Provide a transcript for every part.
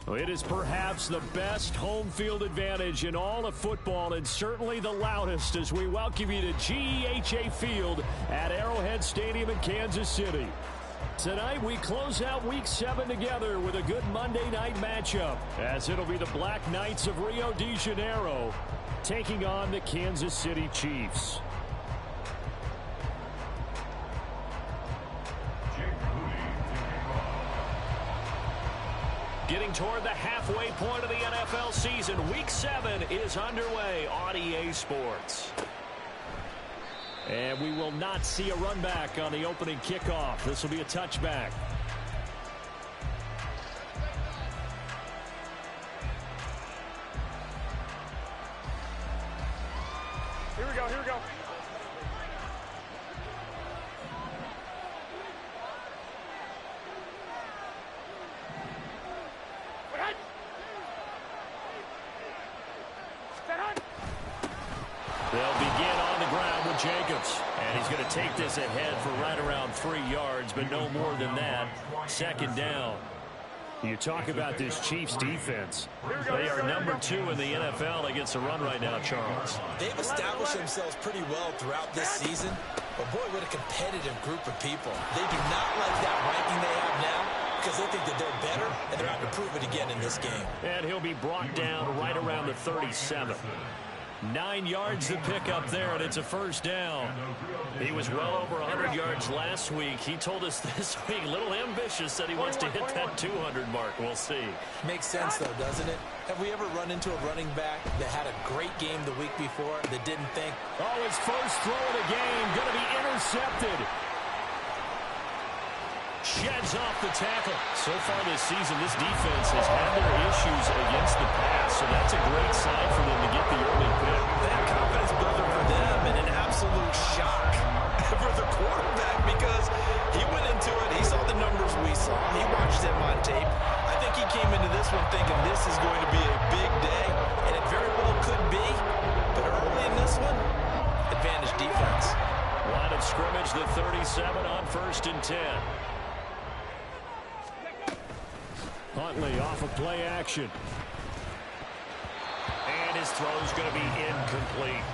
Well, it is perhaps the best home field advantage in all of football, and certainly the loudest, as we welcome you to GEHA Field at Arrowhead Stadium in Kansas City. Tonight we close out Week 7 together with a good Monday night matchup, as it'll be the Black Knights of Rio de Janeiro taking on the Kansas City Chiefs. Getting toward the halfway point of the NFL season, Week 7 is underway on EA Sports. And we will not see a run back on the opening kickoff. This will be a touchback. Here we go, here we go. They'll begin on the ground with Jacobs. And he's going to take this ahead for right around 3 yards, but no more than that. Second down. You talk about this Chiefs defense. They are number 2 in the NFL against the run right now, Charles. They've established themselves pretty well throughout this season. But boy, what a competitive group of people. They do not like that ranking they have now because they think that they're better, and they're out to prove it again in this game. And he'll be brought down right around the 37. 9 yards to pick up there, and it's a first down. He was well over 100 yards last week. He told us this week, a little ambitious, that he wants to hit that 200 mark. We'll see. Makes sense, though, doesn't it? Have we ever run into a running back that had a great game the week before that didn't think, oh, his first throw of the game going to be intercepted. Sheds off the tackle. So far this season, this defense has had their issues against the pass, so that's a great sign for them to get the early pick. That confidence builder for them, and an absolute shock for the quarterback because he went into it. He saw the numbers we saw. He watched them on tape. I think he came into this one thinking this is going to be a big day, and it very well could be. But early in this one, advantage defense. Line of scrimmage, the 37 on 1st and 10. Huntley off of play action. And his throw's going to be incomplete.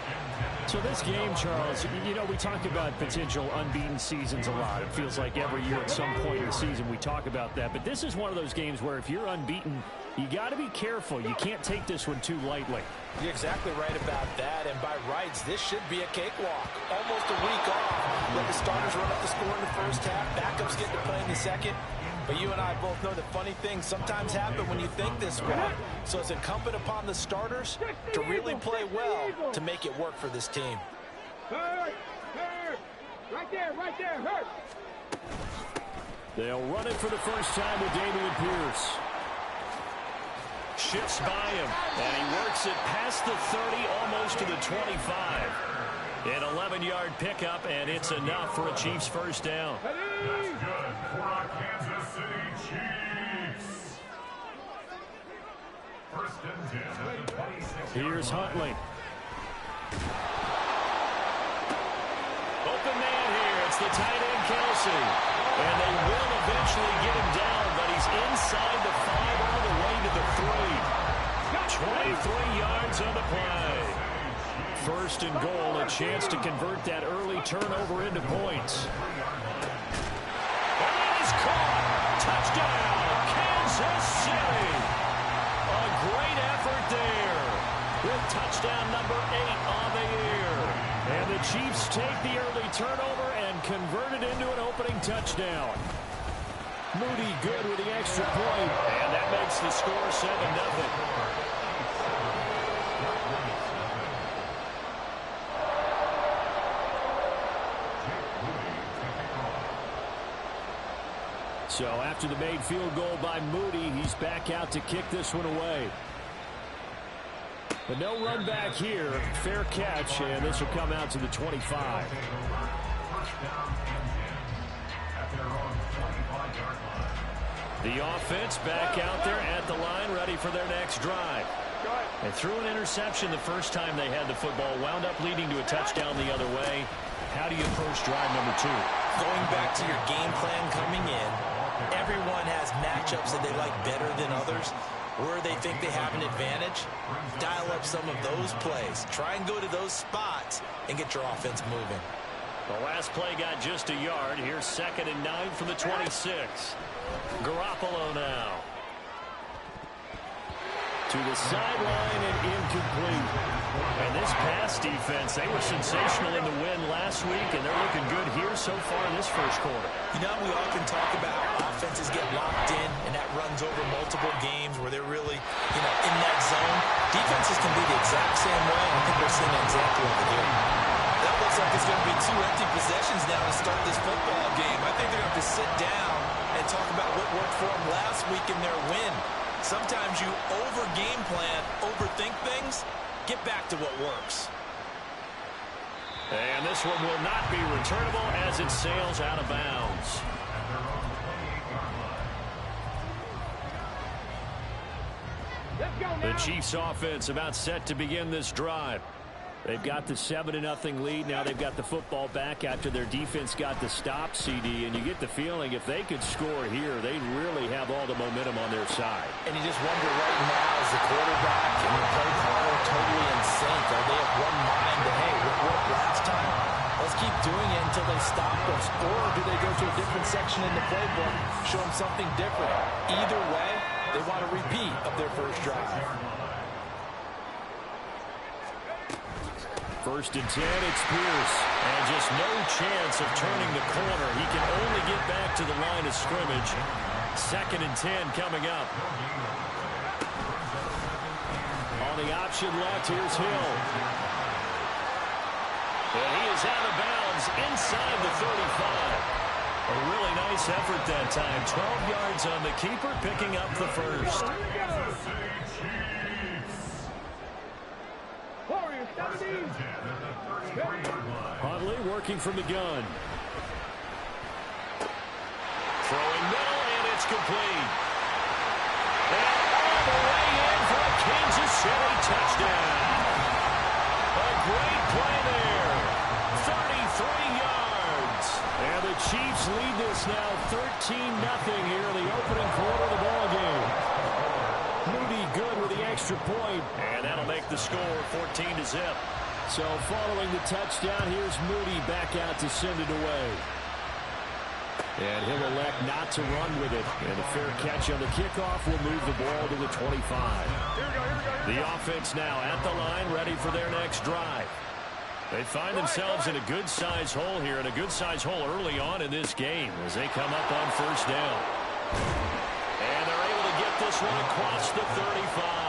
So this game, Charles, you know, we talk about potential unbeaten seasons a lot. It feels like every year at some point in the season we talk about that. But this is one of those games where if you're unbeaten, you got to be careful. You can't take this one too lightly. You're exactly right about that. And by rights, this should be a cakewalk. Almost a week off. Let the starters run up the score in the first half. Backups get to play in the second. But you and I both know that funny things sometimes happen when you think this way. So it's incumbent upon the starters to really play well to make it work for this team. Hurt! Right there, hurt! They'll run it for the first time with Dameon Pierce. Shifts by him, and he works it past the 30, almost to the 25. An 11-yard pickup, and it's enough for a Chiefs first down. That's good for our Kansas City Chiefs. First and 10 at the 26. Here's Huntley. Open man here. It's the tight end, Kelsey. And they will eventually get him down, but he's inside the 5 all the way to the 3. 23 yards on the play. First and goal, a chance to convert that early turnover into points. And it is caught. Touchdown, Kansas City. A great effort there with touchdown number 8 on the year. And the Chiefs take the early turnover and convert it into an opening touchdown. Moody good with the extra point, and that makes the score 7-0. So after the made field goal by Moody, he's back out to kick this one away. But no run back here. Fair catch, and this will come out to the 25. The offense back out there at the line, ready for their next drive. They threw an interception the first time they had the football, wound up leading to a touchdown the other way. How do you approach drive number 2? Going back to your game plan coming in, everyone has matchups that they like better than others. where they think they have an advantage, dial up some of those plays. Try and go to those spots and get your offense moving. The last play got just a yard. Here's 2nd and 9 from the 26. Garoppolo now. To the sideline and incomplete. And this pass defense, they were sensational in the win last week, and they're looking good here so far in this first quarter. You know, we often talk about how offenses get locked in, and that runs over multiple games where they're really, in that zone. Defenses can be the exact same way, and I think we're seeing an example of it here. That looks like it's going to be 2 empty possessions now to start this football game. I think they're going to have to sit down and talk about what worked for them last week in their win. Sometimes you over-game plan, overthink things. Get back to what works. And this one will not be returnable as it sails out of bounds. The Chiefs offense about set to begin this drive. They've got the 7-0 lead. Now they've got the football back after their defense got the stop, CD. And you get the feeling if they could score here, they'd really have all the momentum on their side. And you just wonder right now, is the quarterback and the play caller totally in sync? Are they of one mind that, hey, what worked last time? Let's keep doing it until they stop us. Or do they go to a different section in the playbook, show them something different? Either way, they want a repeat of their first drive. 1st and 10, it's Pierce. And just no chance of turning the corner. He can only get back to the line of scrimmage. 2nd and 10 coming up. On the option left, here's Hill. And he is out of bounds inside the 35. A really nice effort that time. 12 yards on the keeper, picking up the first. Huntley working from the gun. Throwing middle, and it's complete. And all the way in for a Kansas City touchdown. A great play there. 33 yards. And the Chiefs lead this now 13-0 here in the opening quarter of the ball game. Moody good with the extra point. And that'll make the score 14-0. So following the touchdown, here's Moody back out to send it away. And he'll elect not to run with it. And a fair catch on the kickoff will move the ball to the 25. The offense now at the line, ready for their next drive. They find themselves in a good-sized hole here, and a good-sized hole early on in this game as they come up on 1st down. And they're able to get this one across the 35.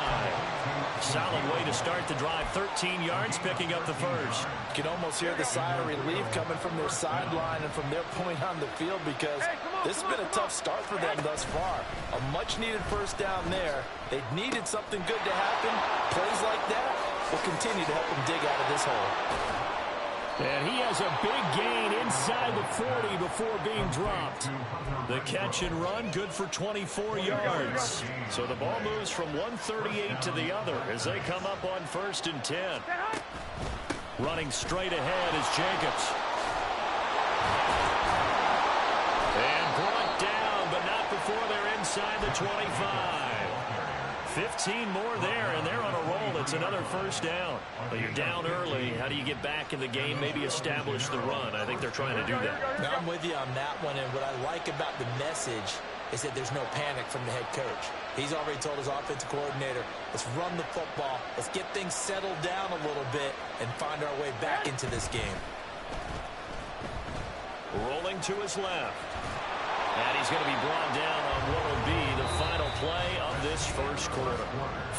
Solid way to start the drive. 13 yards, picking up the first. You can almost hear the sigh of relief coming from their sideline and from their point on the field because this has been a tough start for them thus far. A much-needed first down there. They needed something good to happen. Plays like that will continue to help them dig out of this hole. And he has a big gain inside the 40 before being dropped. The catch and run, good for 24 yards. So the ball moves from 138 to the other as they come up on 1st and 10. Running straight ahead is Jacobs. And brought down, but not before they're inside the 25. 15 more there, and they're on a roll. It's another first down. But you're down early. How do you get back in the game, maybe establish the run? I think they're trying to do that. Now, I'm with you on that one, and what I like about the message is that there's no panic from the head coach. He's already told his offensive coordinator, let's run the football, let's get things settled down a little bit, and find our way back into this game. Rolling to his left. And he's going to be brought down on what will be the final play of this first quarter.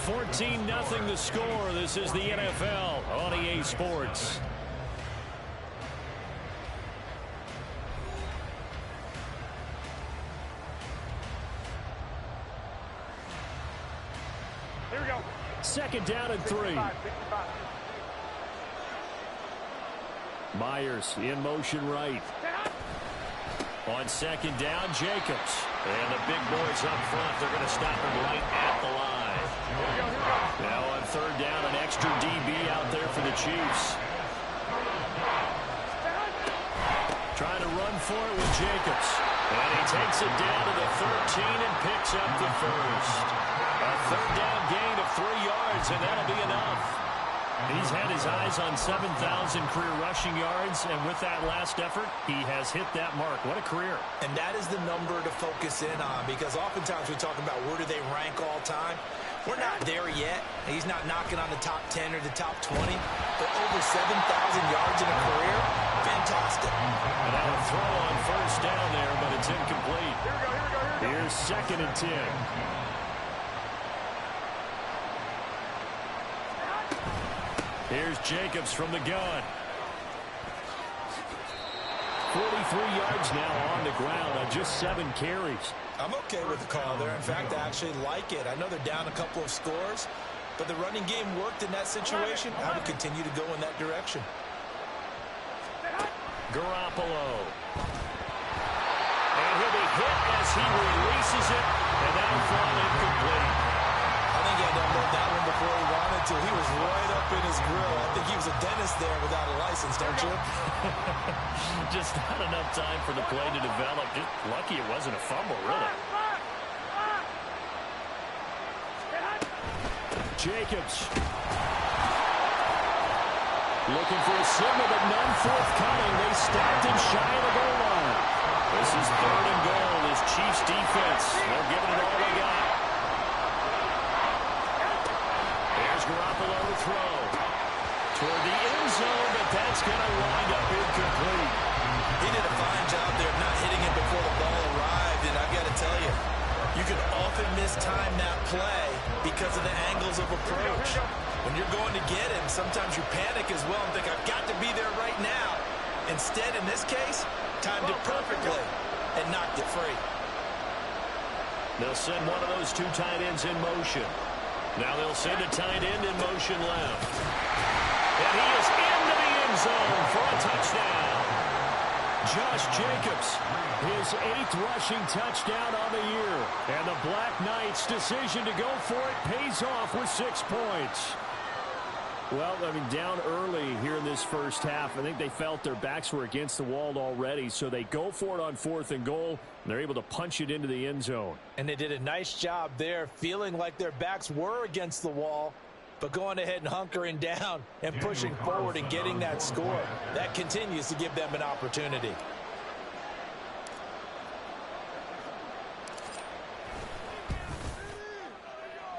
14-0 the score. This is the NFL on EA Sports. Here we go. 2nd down and 3. Myers in motion right. On 2nd down, Jacobs. And the big boys up front, they're going to stop him right at the line. Now on 3rd down, an extra DB out there for the Chiefs. Trying to run for it with Jacobs. And he takes it down to the 13 and picks up the first. A third down gain of 3 yards, and that'll be enough. He's had his eyes on 7,000 career rushing yards, and with that last effort, he has hit that mark. What a career. And that is the number to focus in on, because oftentimes we talk about where do they rank all time. We're not there yet. He's not knocking on the top 10 or the top 20, but over 7,000 yards in a career, fantastic. And now a throw on first down there, but it's incomplete. Here we go. Here's 2nd and 10. Here's Jacobs from the gun. 43 yards now on the ground on just 7 carries. I'm okay with the call there. In fact, I actually like it. I know they're down a couple of scores, but the running game worked in that situation. I would continue to go in that direction. Garoppolo. And he'll be hit as he releases it, and that'll fall incomplete. I think he had to unload that one before he wanted to. He was right up in his grill. I think he was a dentist there without a license, don't you? Just not enough time for the play to develop. Just lucky it wasn't a fumble, really. Jacobs. Looking for a signal, but none forthcoming. They stopped him shy of the goal line. This is 3rd and goal. This Chiefs defense, they're giving it all they got. There's Garoppolo to throw. Toward the end zone, but that's going to wind up incomplete. He did a fine job there of not hitting it before the ball arrived, and I've got to tell you, you can often mistime that play because of the angles of approach. When you're going to get him, sometimes you panic as well and think, I've got to be there right now. Instead, in this case, timed it perfectly and knocked it free. They'll send one of those 2 tight ends in motion. Now they'll send a tight end in motion left. And he is into the end zone for a touchdown. Josh Jacobs, his 8th rushing touchdown on the year. And the Black Knights' decision to go for it pays off with 6 points. Well, I mean, down early here in this first half, I think they felt their backs were against the wall already, so they go for it on 4th and goal, and they're able to punch it into the end zone. And they did a nice job there, feeling like their backs were against the wall, but going ahead and hunkering down and pushing forward and getting that score. That continues to give them an opportunity.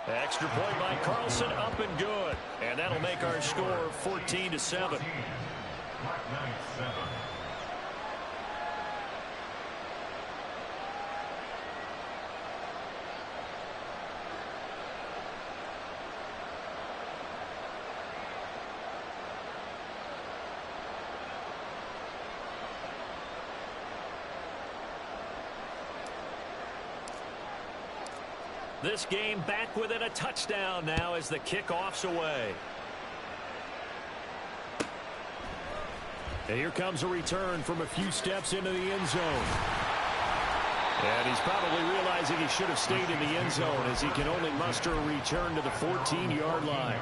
Extra point by Carlson, up and good. And that'll make our score 14-7. This game back within a touchdown now as the kickoff's away. And here comes a return from a few steps into the end zone. And he's probably realizing he should have stayed in the end zone as he can only muster a return to the 14-yard line.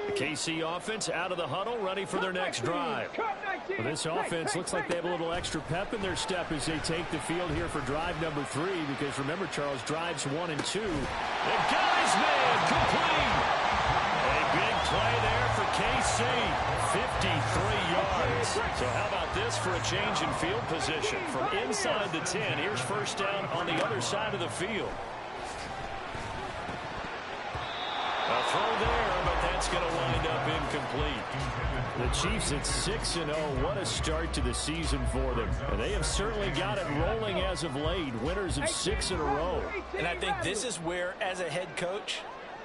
The KC offense out of the huddle, ready for their next drive. Well, this offense looks like they have a little extra pep in their step as they take the field here for drive number 3, because remember, Charles, drives 1 and 2. The guy's man complete. A big play there for KC. 53 yards. So how about this for a change in field position? From inside the 10, here's first down on the other side of the field. A throw there, but that's going to wind up incomplete. The Chiefs at 6-0. What a start to the season for them. And they have certainly got it rolling as of late. Winners of 6 in a row. And I think this is where, as a head coach,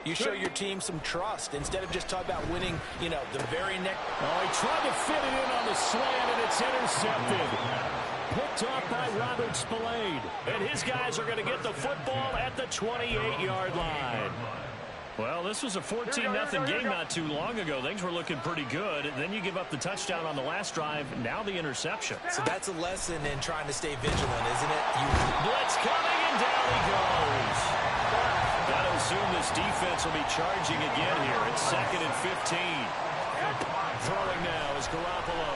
you show your team some trust instead of just talking about winning, you know, the very next. Oh, he tried to fit it in on the slant, and it's intercepted. Picked off by Robert Spillane. And his guys are going to get the football at the 28-yard line. Well, this was a 14-0 game not too long ago. Things were looking pretty good. And then you give up the touchdown on the last drive. Now the interception. So that's a lesson in trying to stay vigilant, isn't it? Blitz coming, and down he goes. Got to assume this defense will be charging again here. It's 2nd and 15. Throwing now is Garoppolo.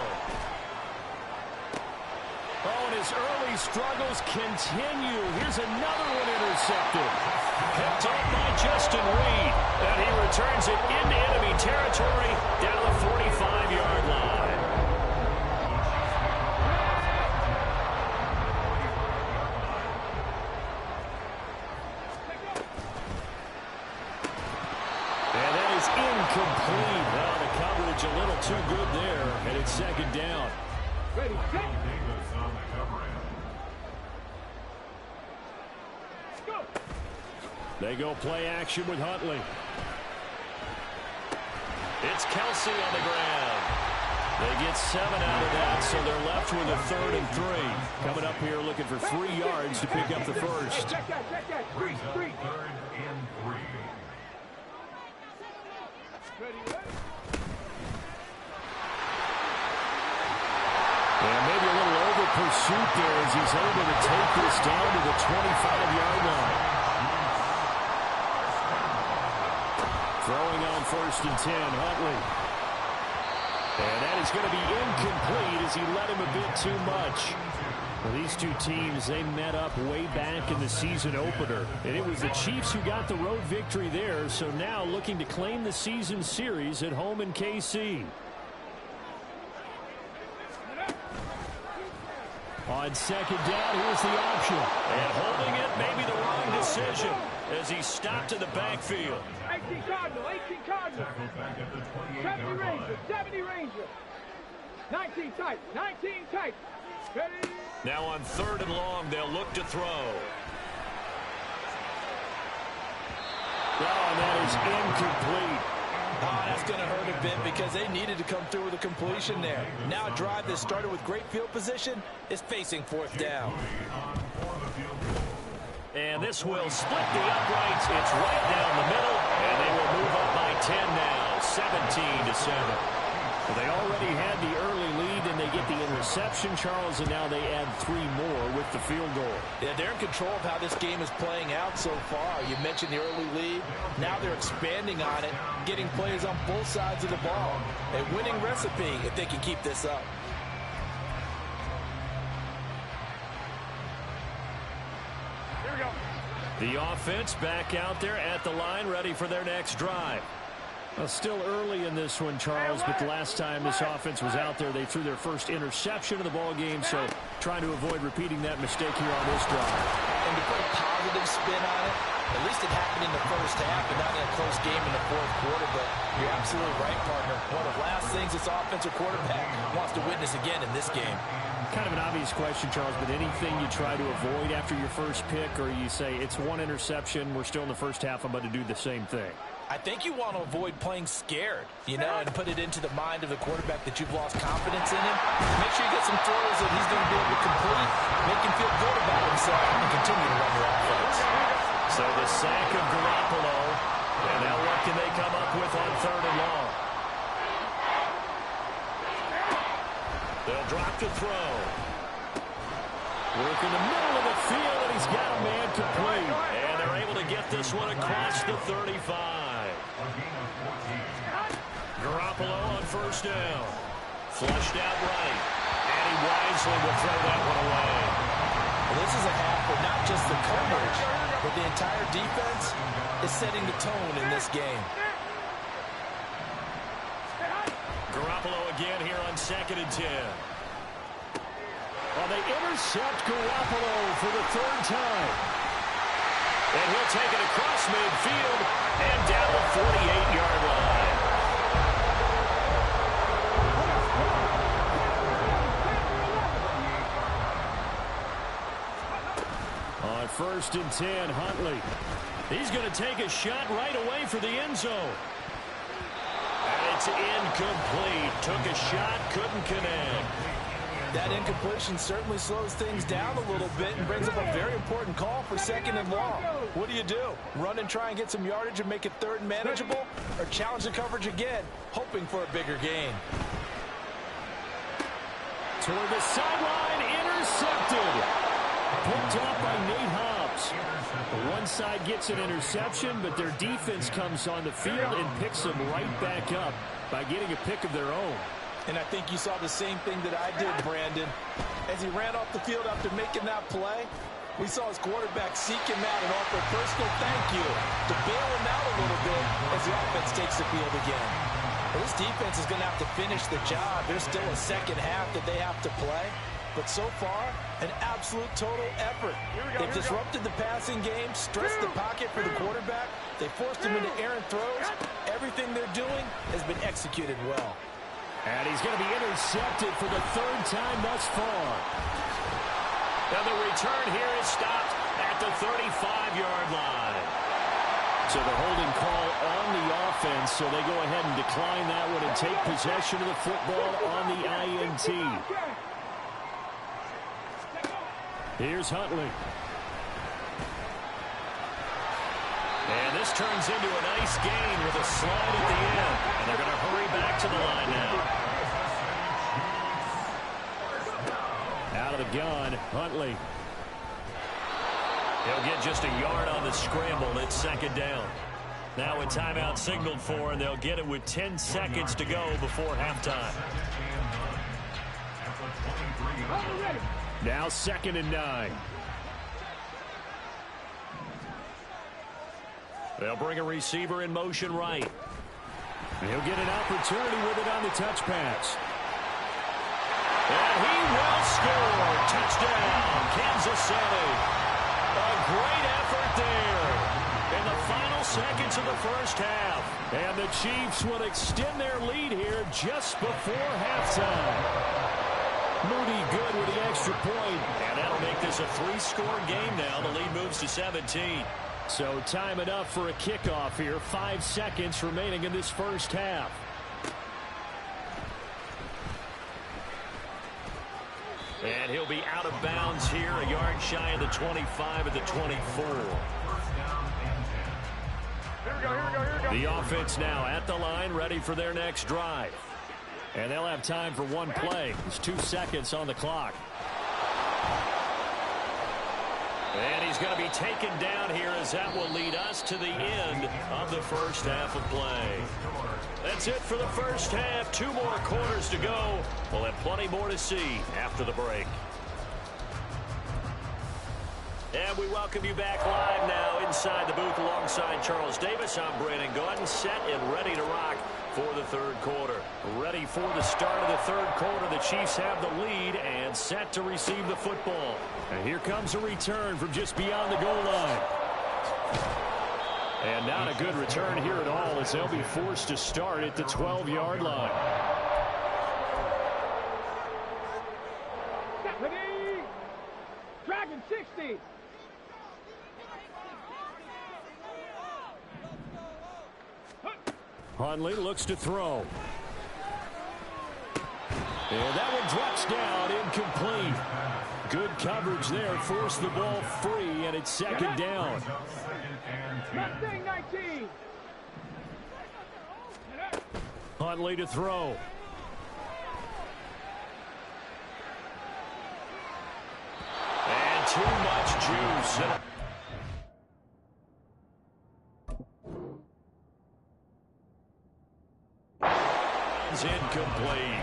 Oh, and his early struggles continue. Here's another one intercepted. Picked up by Justin Reed. And he returns it into enemy territory down the 45-yard line. And that is incomplete. Well, the coverage a little too good there, and it's second down. Ready, set. Davis on the cover end. Go. They go play action with Huntley. It's Kelsey on the ground. They get 7 out of that, so they're left with a 3rd and 3. Coming up here looking for 3 yards to pick up the first. Check that. Three. 3rd and 3. Ready. And maybe a little over pursuit there as he's able to take this down to the 25-yard line. Throwing on 1st and 10, Huntley. And that is going to be incomplete as he let him a bit too much. Well, these two teams, they met up way back in the season opener. And it was the Chiefs who got the road victory there, so now looking to claim the season series at home in KC. On 2nd down, here's the option. And holding it, maybe the wrong decision as he stopped in the backfield. 18 Cardinal. 70 Ranger. 19 tight. Ready. Now on 3rd and long, they'll look to throw. Oh, and that is incomplete. Oh, that's going to hurt a bit because they needed to come through with a completion there. Now a drive that started with great field position is facing 4th down. And this will split the uprights. It's right down the middle, and they will move up by 10 now, 17-7. Well, they already had the early lead, and they get the interception, Charles, and now they add 3 more with the field goal. Yeah, they're in control of how this game is playing out so far. You mentioned the early lead. Now they're expanding on it, getting plays on both sides of the ball. A winning recipe if they can keep this up. Here we go. The offense back out there at the line, ready for their next drive. Well, still early in this one, Charles, but the last time this offense was out there, they threw their first interception of the ball game, so trying to avoid repeating that mistake here on this drive. And to put a positive spin on it, at least it happened in the first half and not in a close game in the 4th quarter, but you're absolutely right, partner. One of the last things this offensive quarterback wants to witness again in this game. Kind of an obvious question, Charles, but anything you try to avoid after your first pick, or you say it's 1 interception, we're still in the first half, I'm about to do the same thing? I think you want to avoid playing scared, and put it into the mind of the quarterback that you've lost confidence in him. Make sure you get some throws that he's going to be able to complete, make him feel good about himself, and continue to run your offense. So the sack of Garoppolo, and now what can they come up with on 3rd and long? They'll drop to throw. Work in the middle of the field, and he's got a man complete. And they're able to get this one across the 35. Garoppolo on 1st down. Flushed out right. And he wisely will throw that one away. Well, this is a half where not just the coverage, but the entire defense is setting the tone in this game. Garoppolo again here on 2nd and 10. Well, they intercept Garoppolo for the 3rd time. And he'll take it across midfield and down the 48-yard line. On 1st and 10, Huntley. He's going to take a shot right away for the end zone. And it's incomplete. Took a shot, couldn't connect. That incompletion certainly slows things down a little bit and brings up a very important call for 2nd and long. What do you do? Run and try and get some yardage and make it 3rd and manageable? Or challenge the coverage again, hoping for a bigger gain? Toward the sideline, intercepted. Picked off by Nate Hobbs. One side gets an interception, but their defense comes on the field and picks them right back up by getting a pick of their own. And I think you saw the same thing that I did, Brandon. as he ran off the field after making that play. We saw his quarterback seek him out and offer a personal thank you to bail him out a little bit as the offense takes the field again. Well, this defense is going to have to finish the job. There's still a second half that they have to play. But so far, an absolute total effort. They've disrupted the passing game, stressed the pocket for the quarterback. They forced him into errant throws. Everything they're doing has been executed well. And he's going to be intercepted for the third time thus far. Now the return here is stopped at the 35-yard line. So the holding call on the offense, so they go ahead and decline that one and take possession of the football on the INT. Here's Huntley. And this turns into a nice gain with a slide at the end. And they're going to hurry back to the line now. Out of the gun, Huntley. He'll get just a yard on the scramble. It's second down. Now a timeout signaled for, and they'll get it with 10 seconds to go before halftime. Now 2nd and 9. They'll bring a receiver in motion right. He'll get an opportunity with it on the touch pass. And he will score. Touchdown, Kansas City. A great effort there in the final seconds of the first half. And the Chiefs will extend their lead here just before halftime. Moody good with the extra point. And that'll make this a 3-score game now. The lead moves to 17. So time enough for a kickoff here. 5 seconds remaining in this first half. And he'll be out of bounds here, a yard shy of the 25 at the 24. The offense now at the line, ready for their next drive. And they'll have time for one play. There's 2 seconds on the clock. And he's going to be taken down here as that will lead us to the end of the first half of play. That's it for the first half. 2 more quarters to go. We'll have plenty more to see after the break. And we welcome you back live now inside the booth alongside Charles Davis. I'm Brandon Gaudin, set and ready to rock for the third quarter. Ready for the start of the third quarter. The Chiefs have the lead and set to receive the football. And here comes a return from just beyond the goal line. And not a good return here at all as they'll be forced to start at the 12-yard line. Ready? Dragon 60. Huntley looks to throw. And that one drops down, incomplete. Good coverage there, forced the ball free, and it's second down. Mustang 19. Huntley to throw. And too much juice. Incomplete.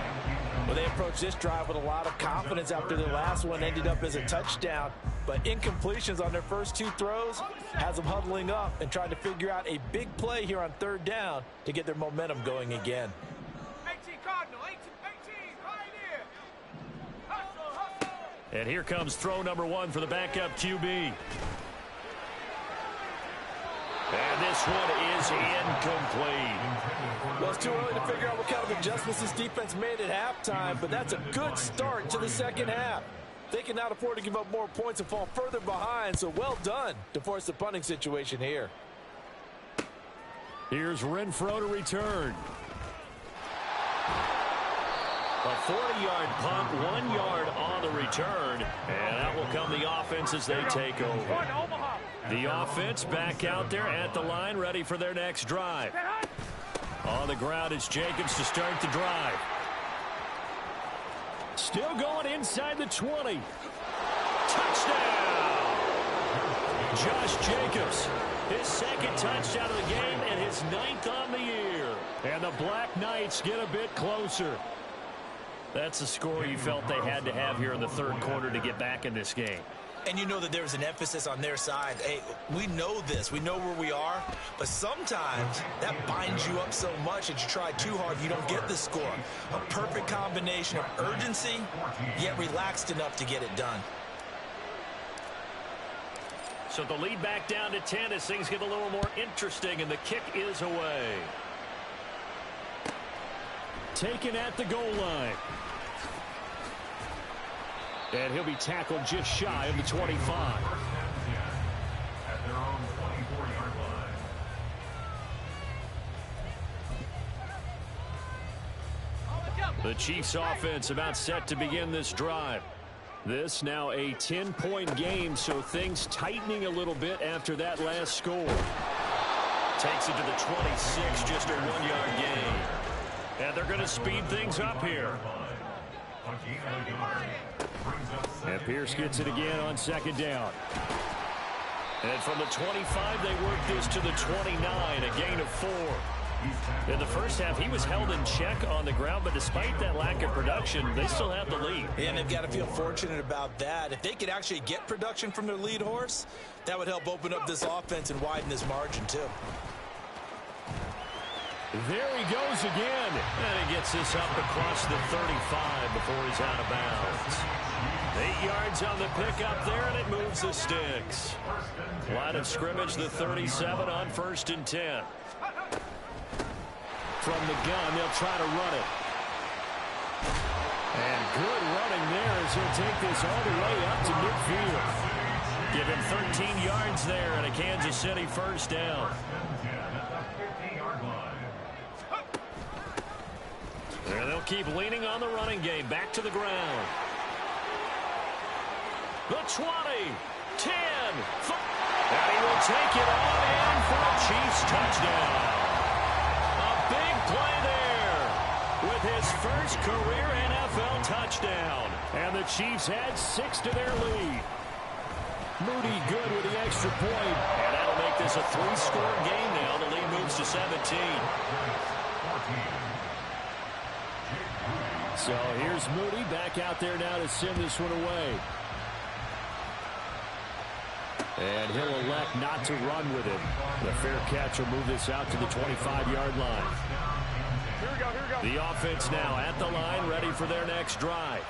Well, they approached this drive with a lot of confidence after their last one ended up as a touchdown. But incompletions on their first 2 throws has them huddling up and trying to figure out a big play here on third down to get their momentum going again. 18 Cardinal, 18, right here. Hustle, hustle. And here comes throw number 1 for the backup QB. And this one is incomplete. Well, it's too early to figure out what kind of adjustments this defense made at halftime, but that's a good start to the second half. They cannot afford to give up more points and fall further behind, so well done to force the punting situation here. Here's Renfro to return. A 40-yard punt, 1 yard on the return, and that will come the offense as they take over. The offense back out there at the line, ready for their next drive. On the ground is Jacobs to start the drive. Still going inside the 20. Touchdown! Josh Jacobs, his second touchdown of the game and his 9th on the year. And the Black Knights get a bit closer. That's the score you felt they had to have here in the third quarter to get back in this game. And you know that there's an emphasis on their side. Hey, we know this. We know where we are. But sometimes that binds you up so much that you try too hard, you don't get the score. A perfect combination of urgency, yet relaxed enough to get it done. So the lead back down to 10 as things get a little more interesting, and the kick is away. Taken at the goal line. And he'll be tackled just shy of the 25. At their own 24-yard line. The Chiefs offense about set to begin this drive. This now a 10-point game, so things tightening a little bit after that last score. Takes it to the 26, just a 1-yard gain. And they're going to speed things up here. And Pierce gets it again on second down. And from the 25, they work this to the 29, a gain of 4. In the first half, he was held in check on the ground, but despite that lack of production, they still have the lead. And they've got to feel fortunate about that. If they could actually get production from their lead horse, that would help open up this offense and widen this margin, too. There he goes again. And he gets this up across the 35 before he's out of bounds. 8 yards on the pickup there, and it moves the sticks. Line of scrimmage, the 37 on 1st and 10. From the gun, they'll try to run it. And good running there as he'll take this all the way up to midfield. Give him 13 yards there and a Kansas City first down. And they'll keep leaning on the running game. Back to the ground. The 20, 10, 5. And he will take it on in for a Chiefs touchdown. A big play there with his first career NFL touchdown. And the Chiefs add 6 to their lead. Moody good with the extra point. And that'll make this a 3-score game now. The lead moves to 17. So here's Moody back out there now to send this one away. And he'll elect not to run with it. The fair catch will move this out to the 25-yard line. Here we go. The offense now at the line, ready for their next drive.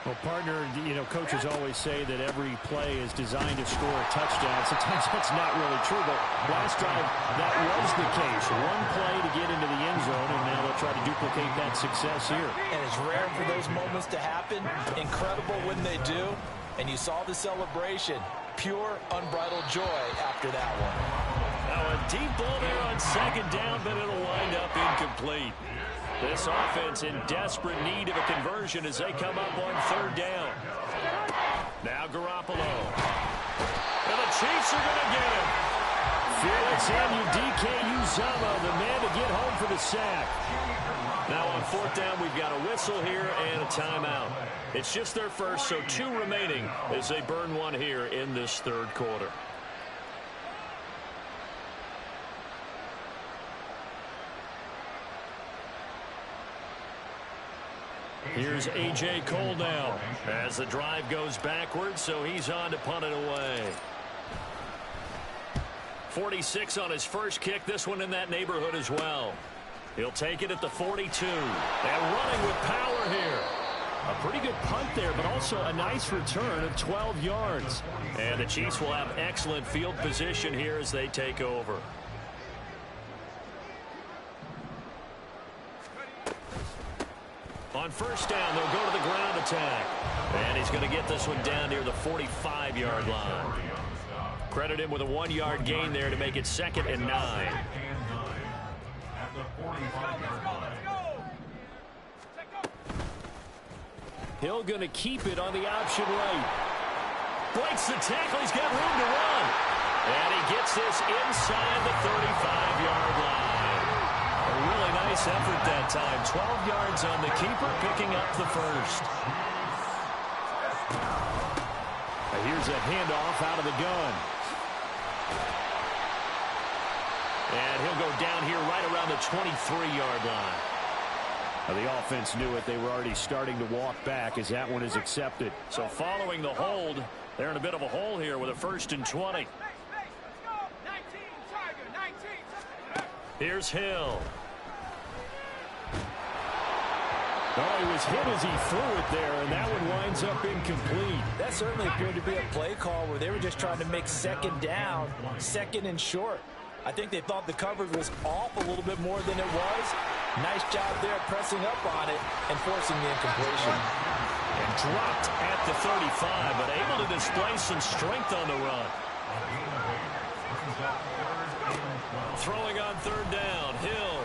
Well, partner, you know, coaches always say that every play is designed to score a touchdown. Sometimes that's not really true, but last drive, that was the case. One play to get into the end zone, and now they'll try to duplicate that success here. And it's rare for those moments to happen. Incredible when they do. And you saw the celebration. Pure, unbridled joy after that one. Now a deep ball there on second down, but it'll wind up incomplete. This offense in desperate need of a conversion as they come up on third down. Now Garoppolo. And the Chiefs are going to get him. Felix Anudike-Uzomah, the man to get home for the sack. Now on fourth down, we've got a whistle here and a timeout. It's just their first, so 2 remaining as they burn one here in this third quarter. Here's A.J. Cole now as the drive goes backwards, so he's on to punt it away. 46 on his first kick, this one in that neighborhood as well. He'll take it at the 42. And running with power here. A pretty good punt there, but also a nice return of 12 yards. And the Chiefs will have excellent field position here as they take over. On first down, they'll go to the ground attack. And he's going to get this one down near the 45-yard line. Credit him with a 1-yard gain there to make it 2nd and 9. Hill going to keep it on the option right. Breaks the tackle. He's got room to run. And he gets this inside the 35-yard line. A really nice effort that time. 12 yards on the keeper, picking up the first. Here's a handoff out of the gun. And he'll go down here right around the 23-yard line. Now, the offense knew it. They were already starting to walk back as that one is accepted. So following the hold, they're in a bit of a hole here with a 1st and 20. Here's Hill. Oh, he was hit as he threw it there, and that one winds up incomplete. That certainly appeared to be a play call where they were just trying to make second down, second and short. I think they thought the coverage was off a little bit more than it was. Nice job there pressing up on it and forcing the incompletion. And dropped at the 35, but able to display some strength on the run. Throwing on 3rd down, Hill.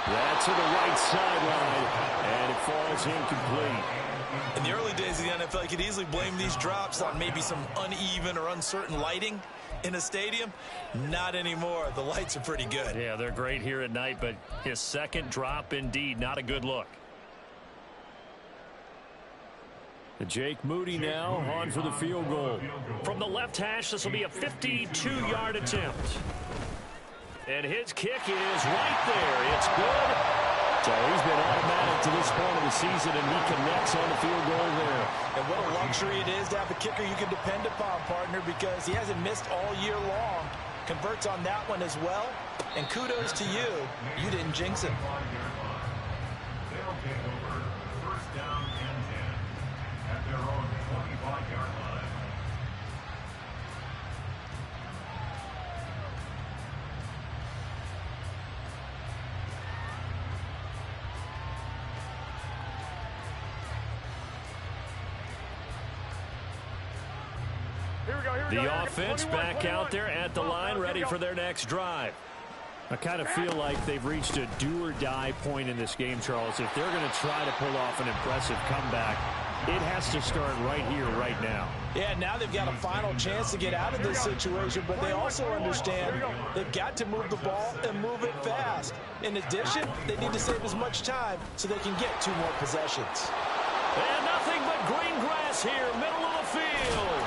That's to the right sideline, and it falls incomplete. In the early days of the NFL, you could easily blame these drops on maybe some uneven or uncertain lighting in a stadium. Not anymore. The lights are pretty good. Yeah, they're great here at night, but his second drop, indeed, not a good look. Jake Moody now on for the field goal. From the left hash, this will be a 52-yard attempt. And his kick is right there. It's good. So he's been automatic to this point of the season, and he connects on the field goal there. And what a luxury it is to have a kicker you can depend upon, partner, because he hasn't missed all year long. Converts on that one as well. And kudos to you. You didn't jinx him. They'll take over 1st down and 10 at their own 25-yard line. The offense back out there at the line, ready for their next drive. I kind of feel like they've reached a do-or-die point in this game, Charles. If they're going to try to pull off an impressive comeback, it has to start right here, right now. Yeah, now they've got a final chance to get out of this situation, but they also understand they've got to move the ball and move it fast. In addition, they need to save as much time so they can get 2 more possessions. And nothing but green grass here, middle of the field.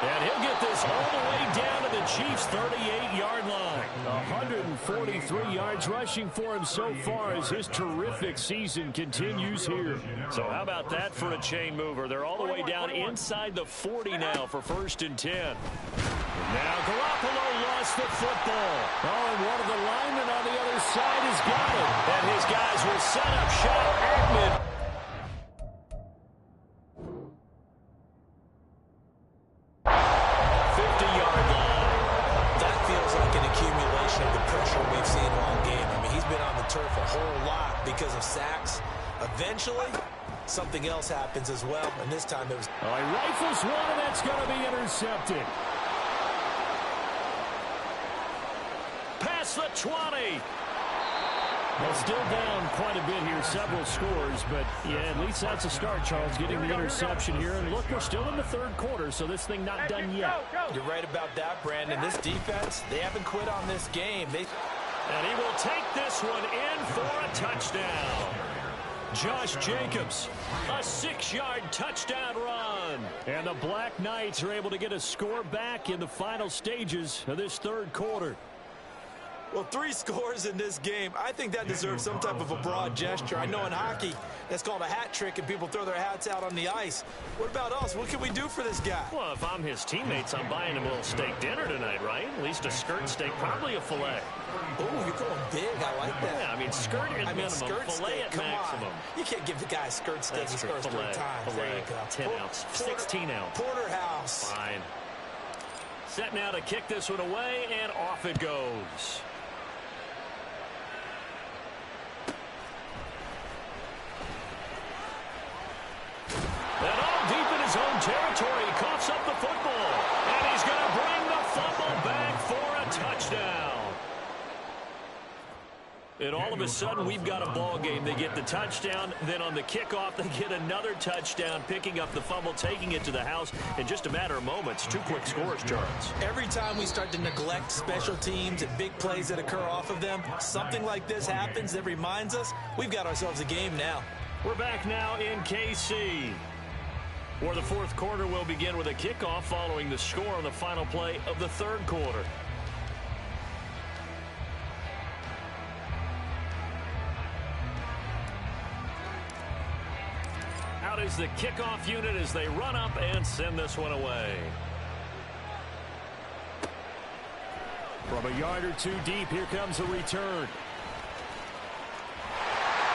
And he'll get this all the way down to the Chiefs' 38-yard line. 143 yards rushing for him so far as his terrific season continues here. So how about that for a chain mover? They're all the way down inside the 40 now for 1st and 10. Now Garoppolo lost the football. Oh, and one of the linemen on the other side has got it. And his guys will set up shop at mid. Because of sacks. Eventually, something else happens as well, and this time it was... Oh, he rifles one, and that's going to be intercepted. Past the 20. Well, still down quite a bit here, several scores, but yeah, at least that's a start, Charles, getting the interception here. And look, we're still in the 3rd quarter, so this thing not done yet. You're right about that, Brandon. This defense, they haven't quit on this game. And he will take this one in for a touchdown. Josh Jacobs, a 6-yard touchdown run. And the Black Knights are able to get a score back in the final stages of this 3rd quarter. Well, 3 scores in this game. I think that deserves some type of a broad gesture. I know in hockey, that's called a hat trick, and people throw their hats out on the ice. What about us? What can we do for this guy? Well, if I'm his teammates, I'm buying him a little steak dinner tonight, right? At least a skirt steak, probably a filet. Oh, you're going big. I like that. Yeah, I mean, skirt at minimum, skirt filet steak, at come maximum. On. You can't give the guy a skirt steak. That's He true. scores 3 times. There you go. 10 ounce, 16 ounce. Porterhouse. Fine. Set now to kick this one away, and off it goes. And all deep in his own territory, he coughs up the football. And he's going to bring the fumble back for a touchdown. And all of a sudden, we've got a ball game. They get the touchdown. Then on the kickoff, they get another touchdown, picking up the fumble, taking it to the house in just a matter of moments. 2 quick scores, Charles. Every time we start to neglect special teams and big plays that occur off of them, something like this happens that reminds us we've got ourselves a game now. We're back now in KC, where the 4th quarter will begin with a kickoff following the score on the final play of the 3rd quarter. the kickoff unit as they run up and send this one away. From a yard or two deep, here comes a return.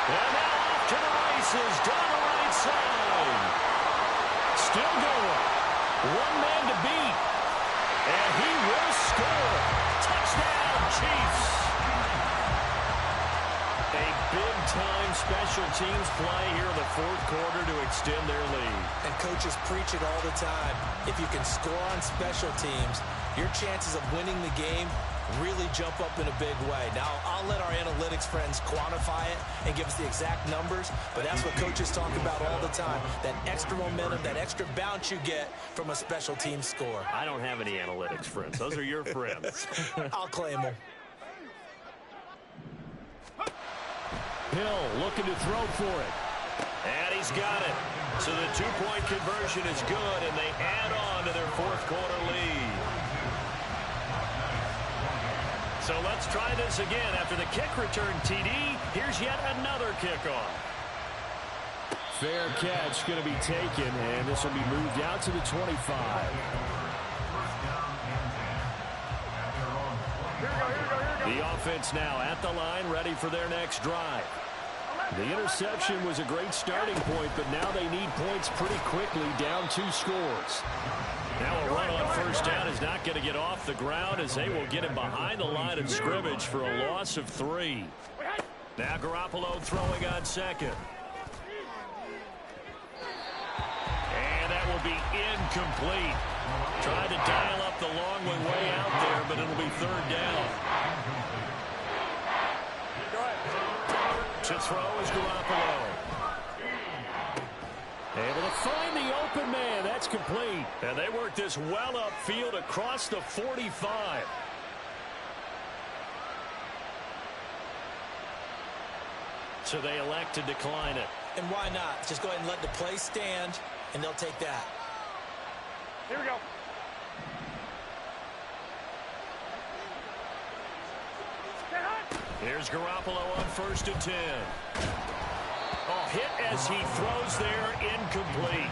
And now off to the races, down the right side. Still going. One man to beat. And he will score. Touchdown, Chiefs. A big-time special teams play here in the fourth quarter to extend their lead. And coaches preach it all the time. If you can score on special teams, your chances of winning the game really jump up in a big way. Now, I'll let our analytics friends quantify it and give us the exact numbers, but that's what coaches talk about all the time, that extra momentum, that extra bounce you get from a special team score. I don't have any analytics friends. Those are your friends. I'll claim them. Hill looking to throw for it. And he's got it. So the two-point conversion is good, and they add on to their fourth quarter lead. So let's try this again. After the kick return TD, here's yet another kickoff. Fair catch going to be taken, and this will be moved out to the 25. The offense now at the line, ready for their next drive. The interception was a great starting point, but now they need points pretty quickly, down 2 scores. Now a run on first down is not going to get off the ground as they will get him behind the line of scrimmage for a loss of 3. Now Garoppolo throwing on second. And that will be incomplete. Tried to dial up the long way out there, but it'll be third down. To throw is Garoppolo. Able to find the open man. That's complete. And they work this well upfield across the 45. So they elect to decline it. And why not? Just go ahead and let the play stand, and they'll take that. Here we go. Here's Garoppolo on 1st and 10. Oh, hit as he throws there, incomplete.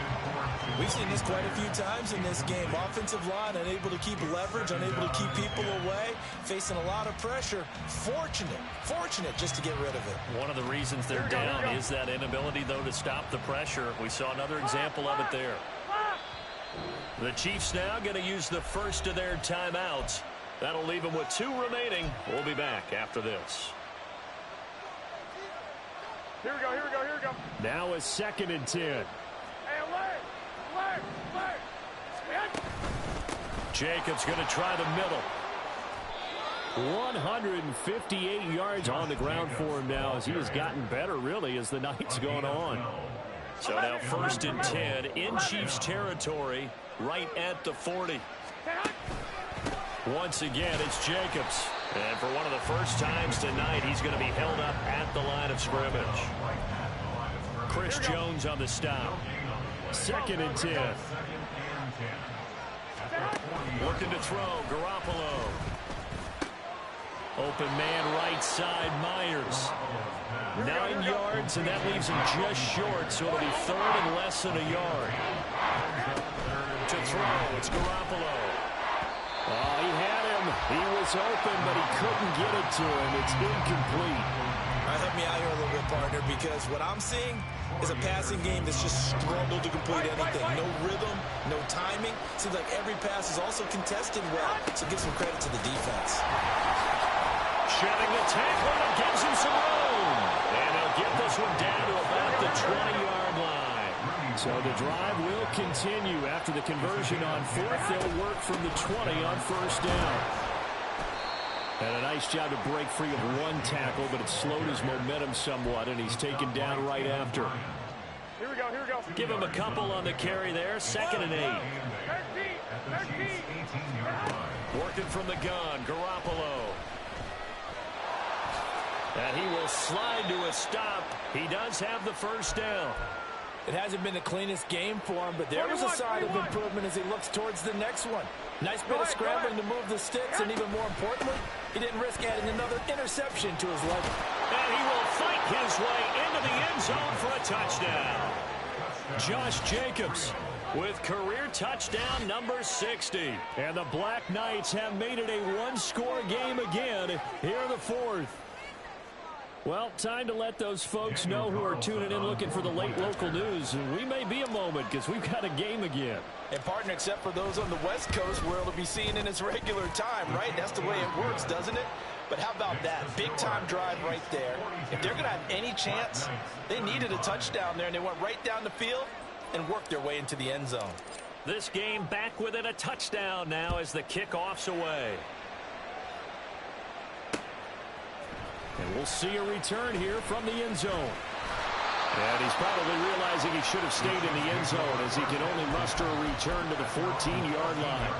We've seen this quite a few times in this game. Offensive line unable to keep leverage, unable to keep people away, facing a lot of pressure. Fortunate just to get rid of it. One of the reasons they're down is that inability, though, to stop the pressure. We saw another example of it there. The Chiefs now going to use the first of their timeouts. That'll leave them with 2 remaining. We'll be back after this. Here we go. Now a 2nd and 10. Hey, alert! Jacobs going to try the middle. 158 yards on the ground for him now as he has gotten better, really, as the night's gone on. So now 1st and 10 in Chiefs territory, right at the 40. Once again, it's Jacobs. And for one of the first times tonight, he's going to be held up at the line of scrimmage. Chris Jones on the stop. 2nd and 10. Looking to throw, Garoppolo. Open man right side, Myers. 9 yards, and that leaves him just short, so it'll be 3rd and less than a yard. To throw, it's Garoppolo. Oh, he had him. He was open, but he couldn't get it to him. It's incomplete. Help me out here a little bit, partner, because what I'm seeing is a passing game that's just struggled to complete anything. No rhythm, no timing. Seems like every pass is also contested well, so give some credit to the defense. Shedding the tackle and gives him some room. And he'll get this one down to about the 20-yard line. So the drive will continue after the conversion on 4th. They'll work from the 20 on 1st down. And a nice job to break free of 1 tackle, but it slowed his momentum somewhat, and he's taken down right after. Here we go. Give him a couple on the carry there. 2nd and 8. Working from the gun, Garoppolo. And he will slide to a stop. He does have the first down. It hasn't been the cleanest game for him, but there was a sign of improvement as he looks towards the next one. Nice bit of scrambling to move the sticks, and even more importantly, he didn't risk adding another interception to his leg. And he will fight his way into the end zone for a touchdown. Josh Jacobs with career touchdown number 60. And the Black Knights have made it a one-score game again here in the fourth. Well, time to let those folks know who are tuning in looking for the late local news. We may be a moment because we've got a game again. And partner, except for those on the West Coast where it'll be seen in its regular time, right? That's the way it works, doesn't it? But how about that? Big-time drive right there. If they're going to have any chance, they needed a touchdown there, and they went right down the field and worked their way into the end zone. This game back within a touchdown now as the kickoff's away. And we'll see a return here from the end zone. And he's probably realizing he should have stayed in the end zone as he can only muster a return to the 14-yard line.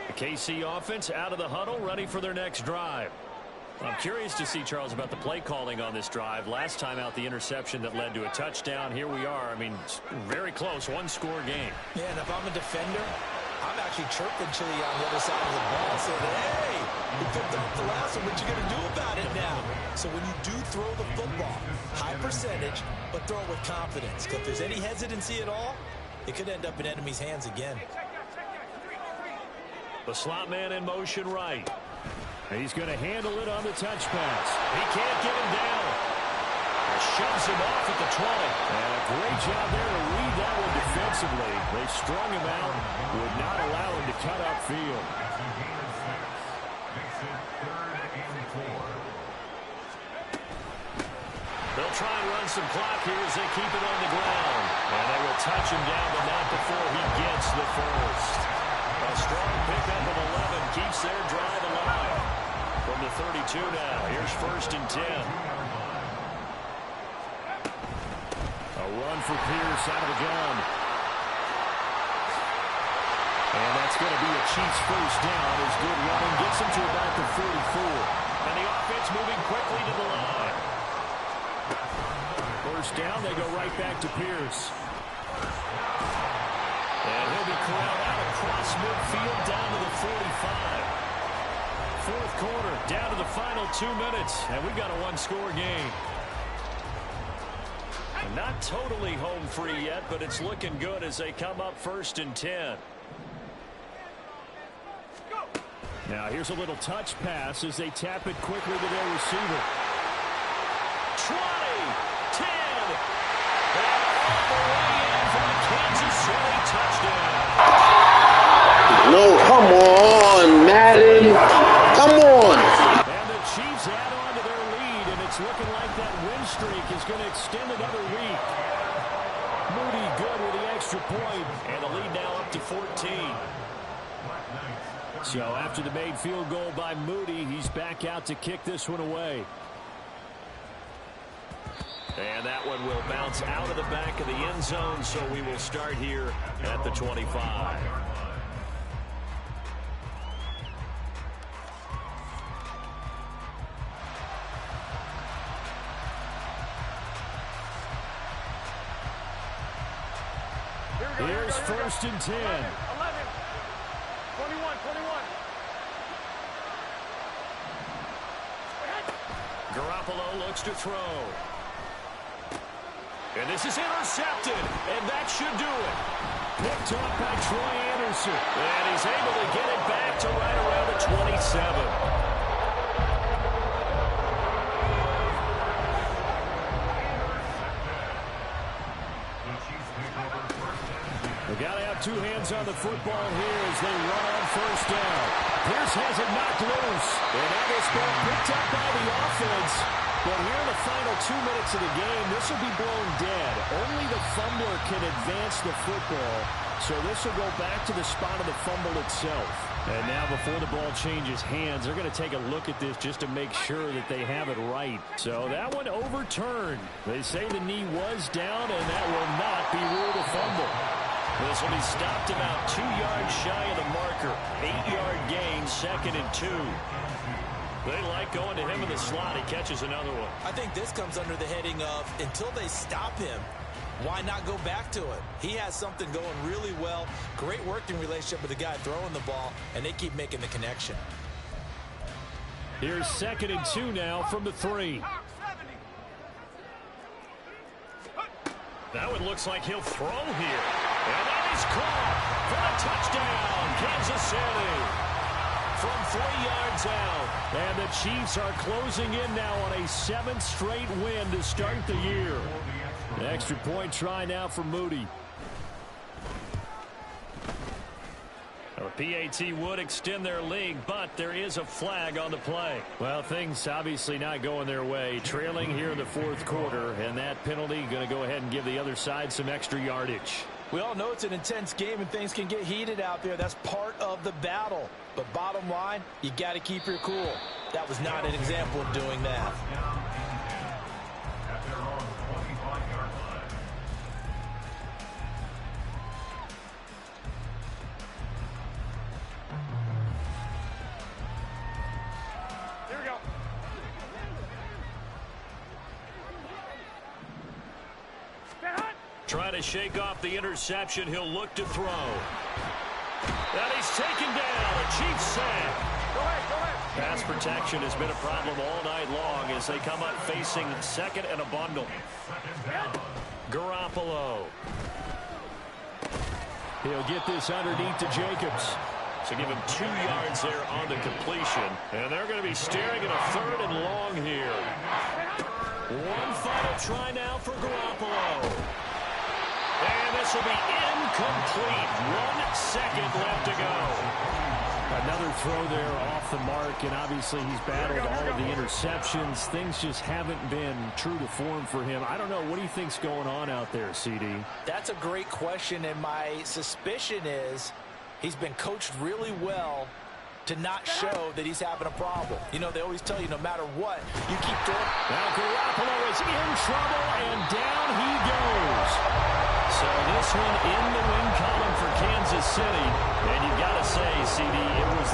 The KC offense out of the huddle, ready for their next drive. I'm curious to see, Charles, about the play calling on this drive. Last time out, the interception that led to a touchdown. Here we are. I mean, very close, one-score game. Yeah, and if I'm a defender, I'm actually chirping Chili on the other side of the ball, saying, hey, you picked off the last one, what you going to do about it now? So when you do throw the football, high percentage, but throw it with confidence. Because if there's any hesitancy at all, it could end up in enemy's hands again. The slot man in motion right. He's going to handle it on the touch pass. He can't get him down. Shoves him off at the 20. And a great job there to read that one defensively. They strung him out, would not allow him to cut upfield. They'll try and run some clock here as they keep it on the ground. And they will touch him down, but not before he gets the first. A strong pickup of 11 keeps their drive alive. From the 32 now, here's 1st and 10. A run for Pierce out of the gun. And that's going to be a Chiefs first down as good running gets them to about the 44. And the offense moving quickly to the line. First down, they go right back to Pierce. And he'll be corralled out across midfield down to the 45. Fourth quarter, down to the final 2 minutes. And we've got a one-score game. Not totally home free yet, but it's looking good as they come up 1st and 10. Now here's a little touch pass as they tap it quickly to their receiver. 20, 10, and all the way in for the Kansas City touchdown. No, come on, Madden. Come on. And the Chiefs add on to their lead, and it's looking like that win streak is going to extend another week. Moody good with the extra point, and the lead now up to 14. So after the made field goal by Moody, he's back out to kick this one away. And that one will bounce out of the back of the end zone, so we will start here at the 25. Here's 1st and 10. 11, 21. Garoppolo looks to throw. And this is intercepted, and that should do it. Picked up by Troy Anderson. And he's able to get it back to right around the 27. They got to have two hands on the football here as they run on 1st down. Pierce has it knocked loose. And that is picked up by the offense. But here in the final 2 minutes of the game, this will be blown dead. Only the fumbler can advance the football. So this will go back to the spot of the fumble itself. And now before the ball changes hands, they're going to take a look at this just to make sure that they have it right. So that one overturned. They say the knee was down, and that will not be ruled a fumble. This will be stopped about 2 yards shy of the marker. 8-yard gain, 2nd and 2. They like going to him in the slot. He catches another one. I think this comes under the heading of until they stop him, why not go back to it? He has something going really well. Great working relationship with the guy throwing the ball, and they keep making the connection. Here's 2nd and 2 now from the 3. That one looks like he'll throw here. And that is caught for a touchdown, Kansas City. From 3 yards out. And the Chiefs are closing in now on a 7th straight win to start the year. An extra point try now for Moody. Well, the PAT would extend their lead, but there is a flag on the play. Well, things obviously not going their way. Trailing here in the 4th quarter, and that penalty going to go ahead and give the other side some extra yardage. We all know it's an intense game and things can get heated out there. That's part of the battle. But bottom line, you got to keep your cool. That was not an example of doing that. At their own 25-yard line. Here we go. Trying to shake off the interception. He'll look to throw. And he's taken down. A Chiefs sack. Go ahead. Pass protection has been a problem all night long as they come up facing second and a bundle. Garoppolo. He'll get this underneath to Jacobs. So give him 2 yards there on the completion. And they're going to be staring at a 3rd and long here. One final try now for Garoppolo. And this will be incomplete. 1 second left to go. Another throw there off the mark, and obviously he's battled all of the interceptions. Things just haven't been true to form for him. I don't know. What do you think's going on out there, CD? That's a great question, and my suspicion is he's been coached really well to not show that he's having a problem. You know, they always tell you no matter what, you keep throwing. Now Garoppolo is in trouble, and down he goes. So this one in the win column for Kansas City. And you've got to say, CD, it was